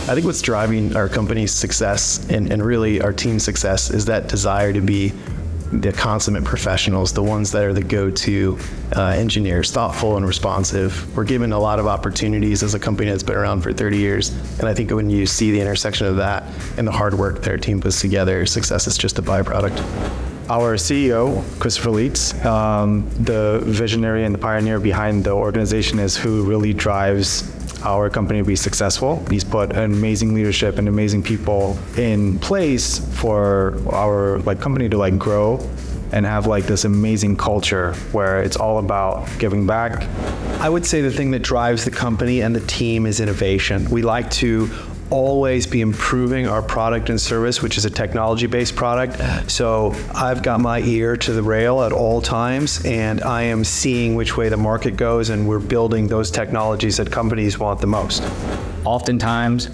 I think what's driving our company's success and really our team's success is that desire to be the consummate professionals, the ones that are the go-to engineers, thoughtful and responsive. We're given a lot of opportunities as a company that's been around for 30 years. And I think when you see the intersection of that and the hard work that our team puts together, success is just a byproduct. Our CEO, Christopher Leitz, the visionary and the pioneer behind the organization, is who really drives our company to be successful. He's put an amazing leadership and amazing people in place for our company to grow and have this amazing culture where it's all about giving back. I would say the thing that drives the company and the team is innovation. We like to always be improving our product and service, which is a technology-based product. So I've got my ear to the rail at all times, and I am seeing which way the market goes, and we're building those technologies that companies want the most. Oftentimes,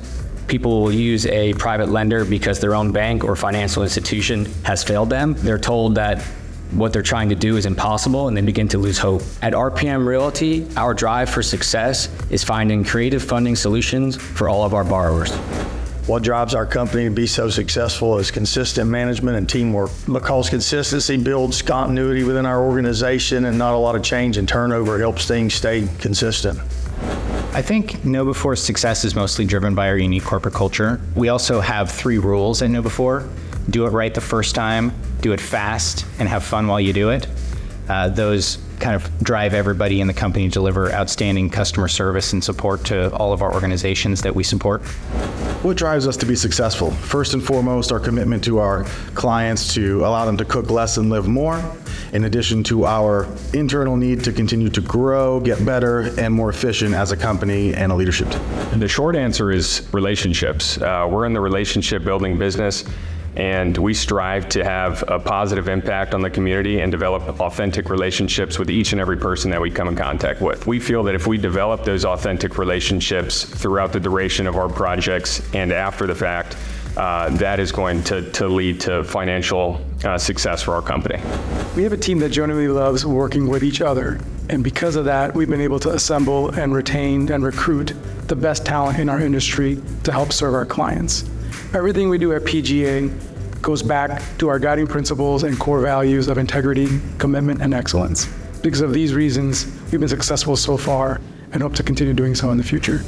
people will use a private lender because their own bank or financial institution has failed them. They're told that what they're trying to do is impossible, and they begin to lose hope. At RPM Realty, our drive for success is finding creative funding solutions for all of our borrowers. What drives our company to be so successful is consistent management and teamwork, because consistency builds continuity within our organization, and not a lot of change and turnover helps things stay consistent. I think Know Before's success is mostly driven by our unique corporate culture. We also have 3 rules at Know Before. Do it right the first time, do it fast, and have fun while you do it. Those kind of drive everybody in the company to deliver outstanding customer service and support to all of our organizations that we support. What drives us to be successful? First and foremost, our commitment to our clients to allow them to cook less and live more, in addition to our internal need to continue to grow, get better, and more efficient as a company and a leadership team. And the short answer is relationships. We're in the relationship building business, and we strive to have a positive impact on the community and develop authentic relationships with each and every person that we come in contact with. We feel that if we develop those authentic relationships throughout the duration of our projects and after the fact, that is going to lead to financial success for our company. We have a team that genuinely loves working with each other, and because of that, we've been able to assemble and retain and recruit the best talent in our industry to help serve our clients. Everything we do at PGA goes back to our guiding principles and core values of integrity, commitment, and excellence. Because of these reasons, we've been successful so far and hope to continue doing so in the future.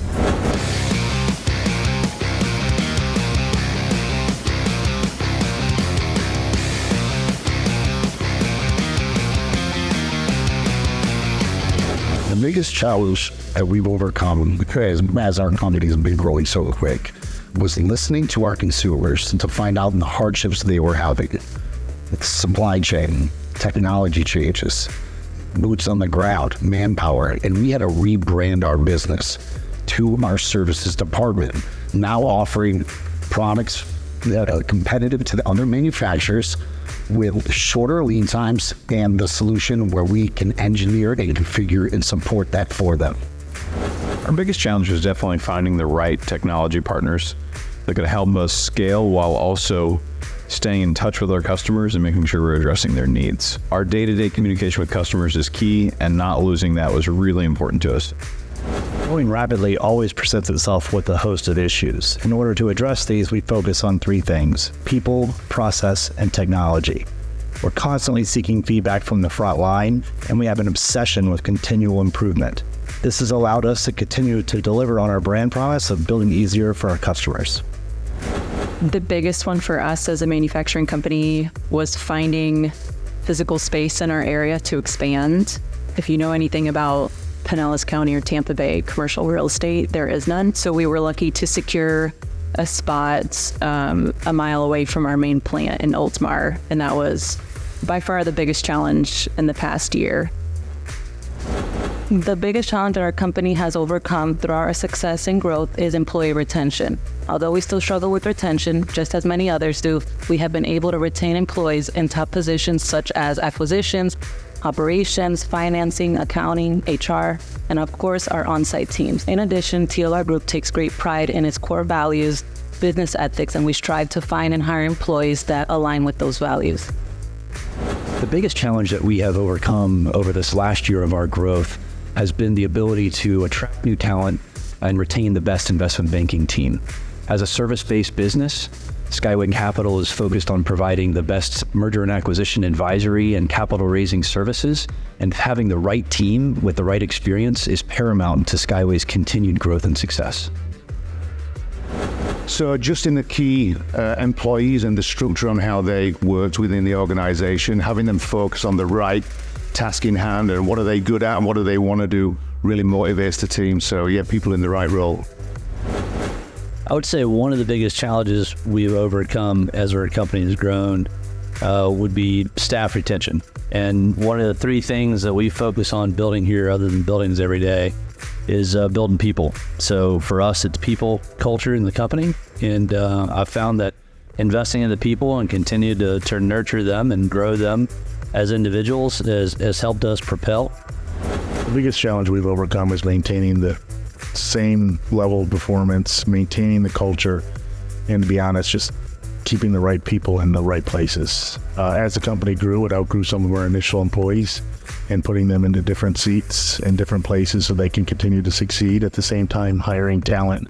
The biggest challenge that we've overcome, because as our company has been growing so quick, was listening to our consumers to find out the hardships they were having. It's supply chain, technology changes, boots on the ground, manpower, and we had to rebrand our business to our services department, now offering products that are competitive to the other manufacturers with shorter lead times and the solution where we can engineer and configure and support that for them. Our biggest challenge is definitely finding the right technology partners that could help us scale while also staying in touch with our customers and making sure we're addressing their needs. Our day-to-day communication with customers is key, and not losing that was really important to us. Growing rapidly always presents itself with a host of issues. In order to address these, we focus on 3 things: people, process, and technology. We're constantly seeking feedback from the front line, and we have an obsession with continual improvement. This has allowed us to continue to deliver on our brand promise of building easier for our customers. The biggest one for us as a manufacturing company was finding physical space in our area to expand. If you know anything about Pinellas County or Tampa Bay commercial real estate, there is none. So we were lucky to secure a spot a mile away from our main plant in Oldsmar, and that was by far the biggest challenge in the past year. The biggest challenge that our company has overcome through our success and growth is employee retention. Although we still struggle with retention, just as many others do, we have been able to retain employees in top positions such as acquisitions, operations, financing, accounting, HR, and of course our on-site teams. In addition, TLR Group takes great pride in its core values, business ethics, and we strive to find and hire employees that align with those values. The biggest challenge that we have overcome over this last year of our growth has been the ability to attract new talent and retain the best investment banking team. As a service-based business, Skyway Capital is focused on providing the best merger and acquisition advisory and capital raising services, and having the right team with the right experience is paramount to Skyway's continued growth and success. So just in the key employees and the structure on how they worked within the organization, having them focus on the right task in hand and what are they good at and what do they want to do really motivates the team. So yeah, people in the right role. I would say one of the biggest challenges we've overcome as our company has grown would be staff retention. And one of the three things that we focus on building here, other than buildings every day, is building people. So for us, it's people, culture in the company. And I've found that investing in the people and continue to nurture them and grow them as individuals has helped us propel. The biggest challenge we've overcome is maintaining the same level of performance, maintaining the culture, and to be honest, just keeping the right people in the right places. As the company grew, it outgrew some of our initial employees and putting them into different seats in different places so they can continue to succeed, at the same time hiring talent.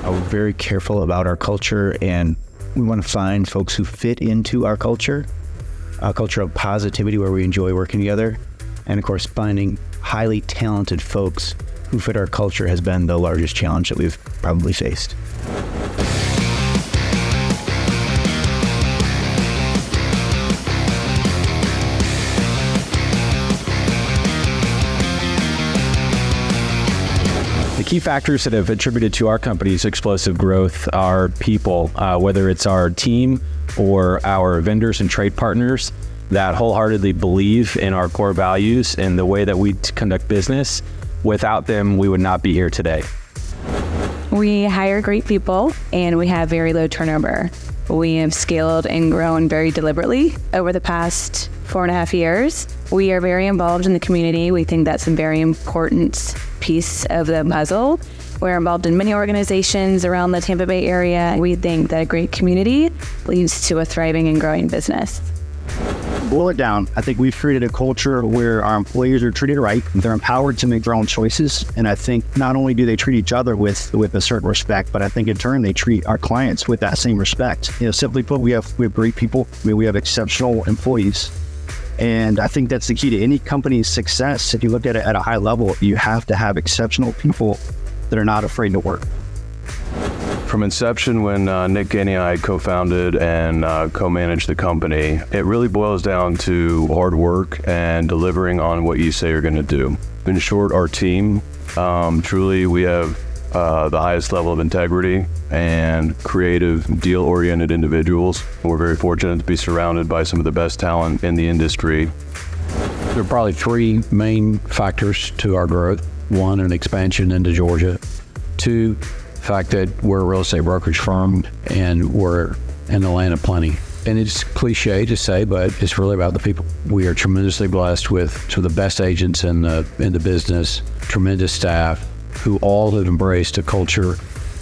We're very careful about our culture, and we want to find folks who fit into our culture, a culture of positivity where we enjoy working together. And of course, finding highly talented folks who fit our culture has been the largest challenge that we've probably faced. The key factors that have attributed to our company's explosive growth are people, whether it's our team or our vendors and trade partners that wholeheartedly believe in our core values and the way that we conduct business. Without them, we would not be here today. We hire great people and we have very low turnover. We have scaled and grown very deliberately over the past 4.5 years. We are very involved in the community. We think that's a very important piece of the puzzle. We're involved in many organizations around the Tampa Bay area. We think that a great community leads to a thriving and growing business. Boil it down, I think we've created a culture where our employees are treated right. They're empowered to make their own choices. And I think not only do they treat each other with a certain respect, but I think in turn they treat our clients with that same respect. Simply put, we have great people. We have exceptional employees. And I think that's the key to any company's success. If you look at it at a high level, you have to have exceptional people that are not afraid to work. From inception, when Nick and I co-founded and co-managed the company, it really boils down to hard work and delivering on what you say you're going to do. In short, our team, truly we have the highest level of integrity and creative, deal-oriented individuals. We're very fortunate to be surrounded by some of the best talent in the industry. There are probably three main factors to our growth. One, an expansion into Georgia. Two, the fact that we're a real estate brokerage firm and we're in the land of plenty. And it's cliche to say, but it's really about the people. We are tremendously blessed with some of the best agents in the business, tremendous staff who all have embraced a culture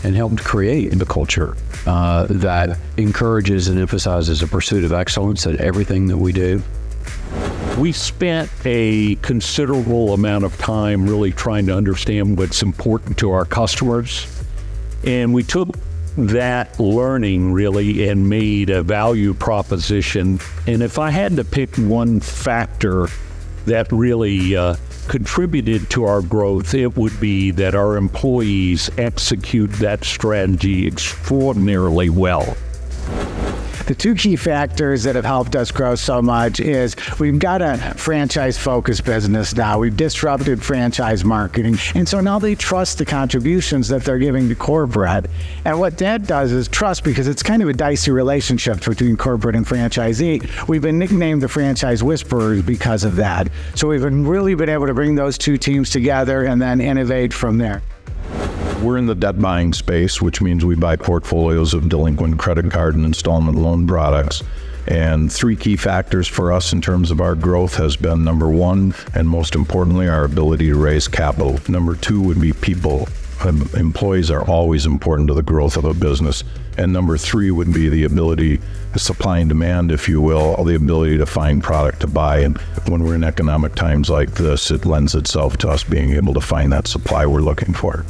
and helped create the culture that encourages and emphasizes a pursuit of excellence at everything that we do. We spent a considerable amount of time really trying to understand what's important to our customers. And we took that learning really and made a value proposition. And if I had to pick one factor that really contributed to our growth, it would be that our employees execute that strategy extraordinarily well. The two key factors that have helped us grow so much is we've got a franchise-focused business now. We've disrupted franchise marketing. And so now they trust the contributions that they're giving to corporate. And what that does is trust, because it's kind of a dicey relationship between corporate and franchisee. We've been nicknamed the franchise whisperers because of that. So we've really been able to bring those two teams together and then innovate from there. We're in the debt buying space, which means we buy portfolios of delinquent credit card and installment loan products. And three key factors for us in terms of our growth has been, number one, and most importantly, our ability to raise capital. Number two would be people. Employees are always important to the growth of a business. And number three would be the ability, supply and demand, if you will, the ability to find product to buy. And when we're in economic times like this, it lends itself to us being able to find that supply we're looking for.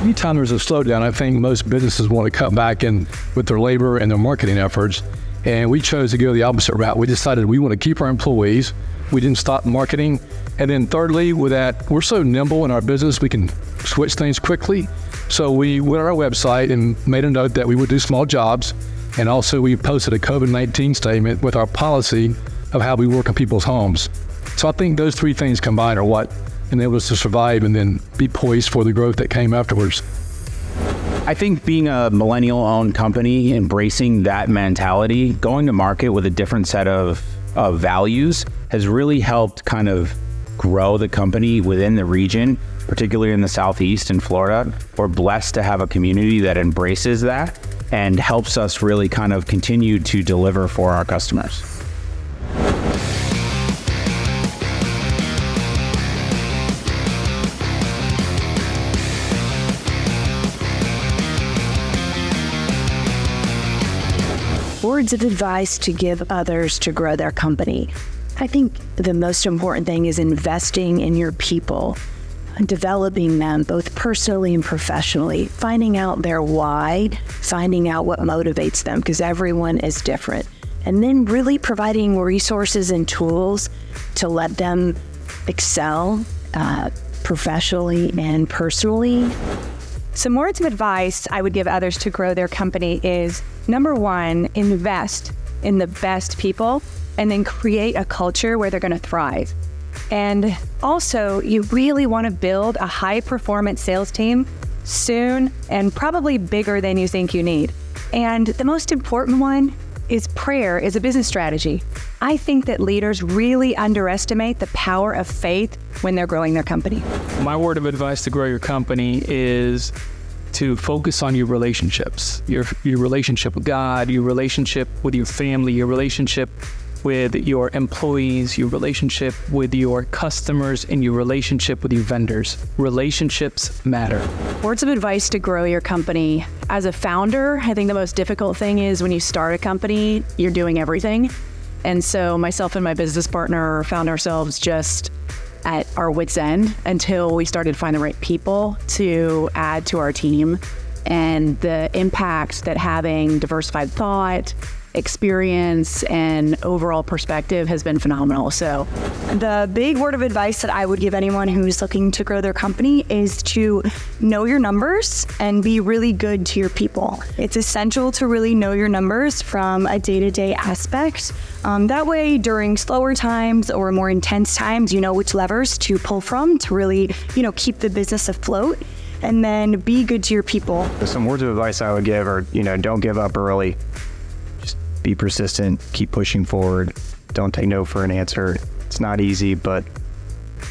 Anytime there's a slowdown, I think most businesses want to cut back in with their labor and their marketing efforts. And we chose to go the opposite route. We decided we want to keep our employees. We didn't stop marketing. And then thirdly, with that, we're so nimble in our business, we can switch things quickly. So we went on our website and made a note that we would do small jobs. And also we posted a COVID-19 statement with our policy of how we work in people's homes. So I think those three things combined are what enabled us to survive and then be poised for the growth that came afterwards. I think being a millennial-owned company, embracing that mentality, going to market with a different set of values has really helped kind of grow the company within the region, particularly in the Southeast and Florida. We're blessed to have a community that embraces that and helps us really kind of continue to deliver for our customers. Words of advice to give others to grow their company. I think the most important thing is investing in your people, developing them both personally and professionally, finding out their why, finding out what motivates them, because everyone is different. And then really providing resources and tools to let them excel professionally and personally. Some words of advice I would give others to grow their company is, number one, invest in the best people and then create a culture where they're going to thrive. And also, you really want to build a high-performance sales team soon and probably bigger than you think you need. And the most important one is prayer is a business strategy. I think that leaders really underestimate the power of faith when they're growing their company. My word of advice to grow your company is to focus on your relationships, your relationship with God, your relationship with your family, your relationship with your employees, your relationship with your customers, and your relationship with your vendors. Relationships matter. Words of advice to grow your company. As a founder, I think the most difficult thing is when you start a company, you're doing everything. And so myself and my business partner found ourselves just at our wits' end until we started to find the right people to add to our team. And the impact that having diversified thought, experience, and overall perspective has been phenomenal. So the big word of advice that I would give anyone who's looking to grow their company is to know your numbers and be really good to your people. It's essential to really know your numbers from a day-to-day aspect. That way, during slower times or more intense times, you know which levers to pull from to really, keep the business afloat. And then be good to your people. Some words of advice I would give are, don't give up early. Just be persistent, keep pushing forward. Don't take no for an answer. It's not easy, but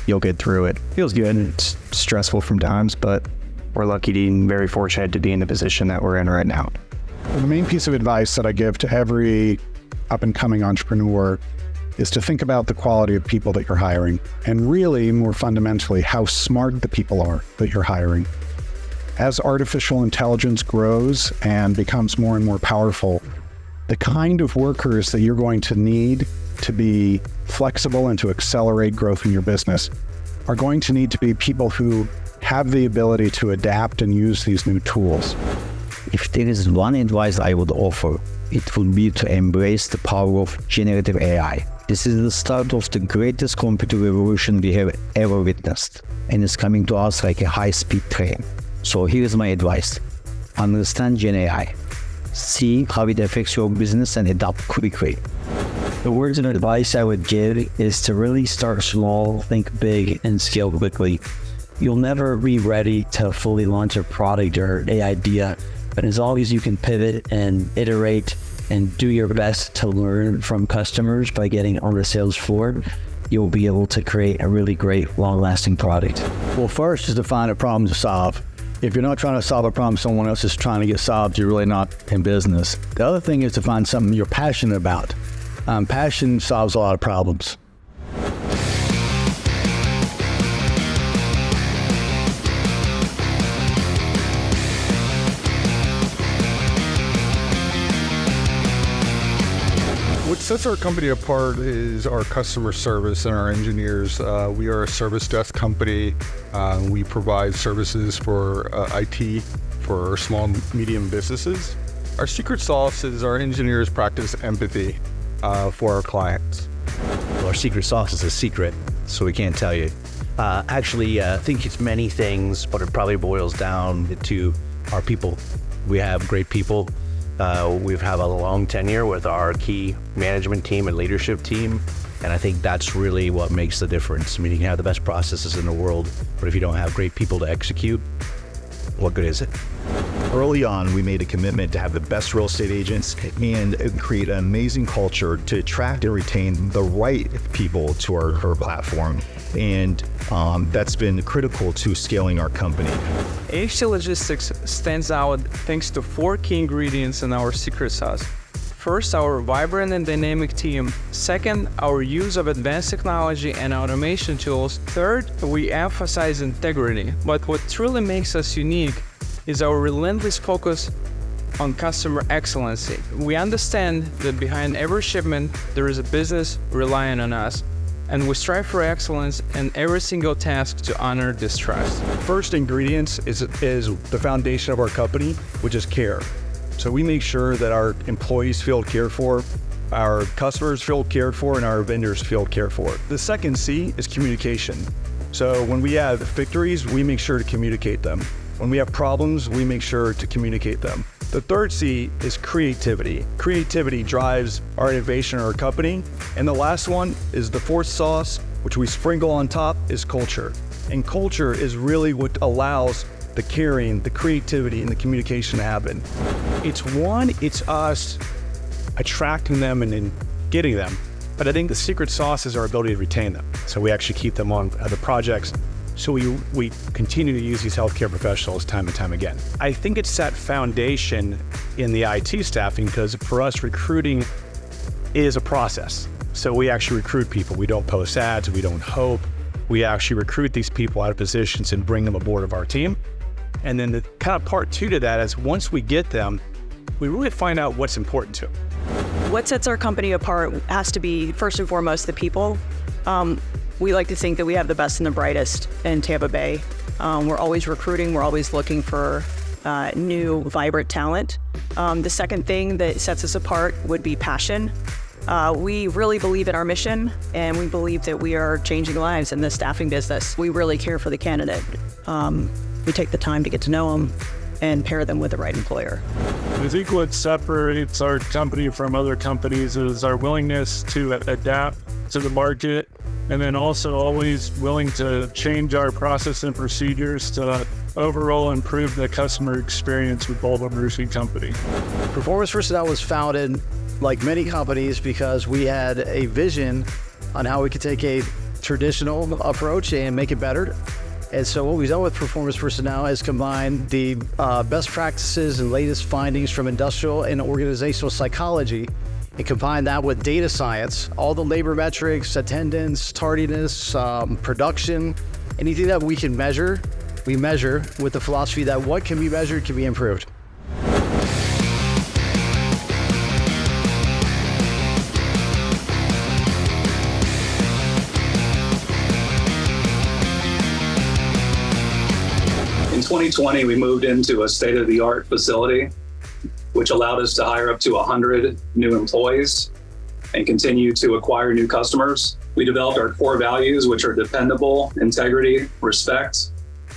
you'll get through it. Feels good. It's stressful from times, but we're lucky and very fortunate to be in the position that we're in right now. The main piece of advice that I give to every up-and-coming entrepreneur is to think about the quality of people that you're hiring, and really, more fundamentally, how smart the people are that you're hiring. As artificial intelligence grows and becomes more and more powerful, the kind of workers that you're going to need to be flexible and to accelerate growth in your business are going to need to be people who have the ability to adapt and use these new tools. If there is one advice I would offer, it would be to embrace the power of generative AI. This is the start of the greatest computer revolution we have ever witnessed, and it's coming to us like a high-speed train. So here's my advice. Understand Gen AI. See how it affects your business and adapt quickly. The words of advice I would give is to really start small, think big, and scale quickly. You'll never be ready to fully launch a product or an idea, but as long as you can pivot and iterate and do your best to learn from customers by getting on the sales floor, you'll be able to create a really great, long-lasting product. Well, first is to find a problem to solve. If you're not trying to solve a problem someone else is trying to get solved, you're really not in business. The other thing is to find something you're passionate about. Passion solves a lot of problems. sets our company apart is our customer service and our engineers. We are a service desk company. We provide services for IT for small and medium businesses. Our secret sauce is our engineers practice empathy for our clients. Well, our secret sauce is a secret, so we can't tell you. Actually, I think it's many things, but it probably boils down to our people. We have great people. We've had a long tenure with our key management team and leadership team, and I think that's really what makes the difference. I mean, you can have the best processes in the world, but if you don't have great people to execute, what good is it? Early on, we made a commitment to have the best real estate agents and create an amazing culture to attract and retain the right people to our platform. And that's been critical to scaling our company. HT Logistics stands out thanks to 4 key ingredients in our secret sauce. First, our vibrant and dynamic team. Second, our use of advanced technology and automation tools. Third, we emphasize integrity. But what truly makes us unique is our relentless focus on customer excellency. We understand that behind every shipment, there is a business relying on us, and we strive for excellence in every single task to honor this trust. First ingredients is the foundation of our company, which is care. So we make sure that our employees feel cared for, our customers feel cared for, and our vendors feel cared for. The second C is communication. So when we have victories, we make sure to communicate them. When we have problems, we make sure to communicate them. The third C is creativity. Creativity drives our innovation in our company. And the last one is the fourth sauce, which we sprinkle on top, is culture. And culture is really what allows the caring, the creativity, and the communication to happen. It's us attracting them and then getting them. But I think the secret sauce is our ability to retain them. So we actually keep them on other projects. So we continue to use these healthcare professionals time and time again. I think it's that foundation in the IT staffing, because for us, recruiting is a process. So we actually recruit people. We don't post ads, we don't hope. We actually recruit these people out of positions and bring them aboard of our team. And then the kind of part 2 to that is once we get them, we really find out what's important to them. What sets our company apart has to be, first and foremost, the people. We like to think that we have the best and the brightest in Tampa Bay. We're always recruiting. We're always looking for new, vibrant talent. The second thing that sets us apart would be passion. We really believe in our mission, and we believe that we are changing lives in the staffing business. We really care for the candidate. We take the time to get to know them and pair them with the right employer. I think what separates our company from other companies is our willingness to adapt to the market, and then also always willing to change our process and procedures to overall improve the customer experience with Baldwin Roofing Company. Performance Personnel was founded, like many companies, because we had a vision on how we could take a traditional approach and make it better. And so what we've done with Performance Personnel is combine the best practices and latest findings from industrial and organizational psychology, and combine that with data science, all the labor metrics, attendance, tardiness, production, anything that we can measure, we measure with the philosophy that what can be measured can be improved. In 2020, we moved into a state-of-the-art facility, which allowed us to hire up to 100 new employees and continue to acquire new customers. We developed our core values, which are dependable, integrity, respect,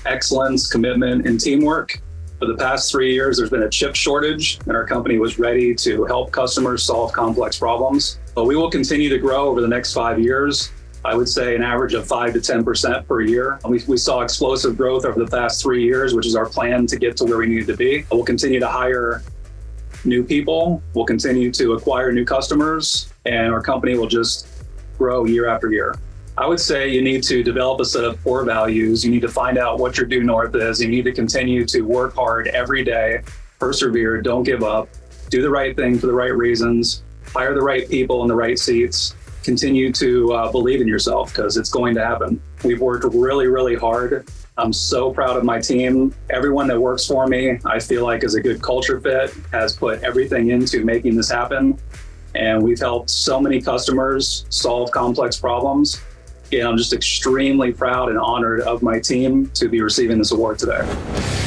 excellence, commitment, and teamwork. For the past 3 years, there's been a chip shortage, and our company was ready to help customers solve complex problems. But we will continue to grow over the next 5 years. I would say an average of 5 to 10% per year. We saw explosive growth over the past 3 years, which is our plan to get to where we need to be. We'll continue to hire new people. We'll continue to acquire new customers, and our company will just grow year after year. I would say you need to develop a set of core values. You need to find out what your due north is. You need to continue to work hard every day, persevere, don't give up, do the right thing for the right reasons, hire the right people in the right seats, continue to believe in yourself, because it's going to happen. We've worked really, really hard. I'm so proud of my team. Everyone that works for me, I feel like is a good culture fit, has put everything into making this happen. And we've helped so many customers solve complex problems. And I'm just extremely proud and honored of my team to be receiving this award today.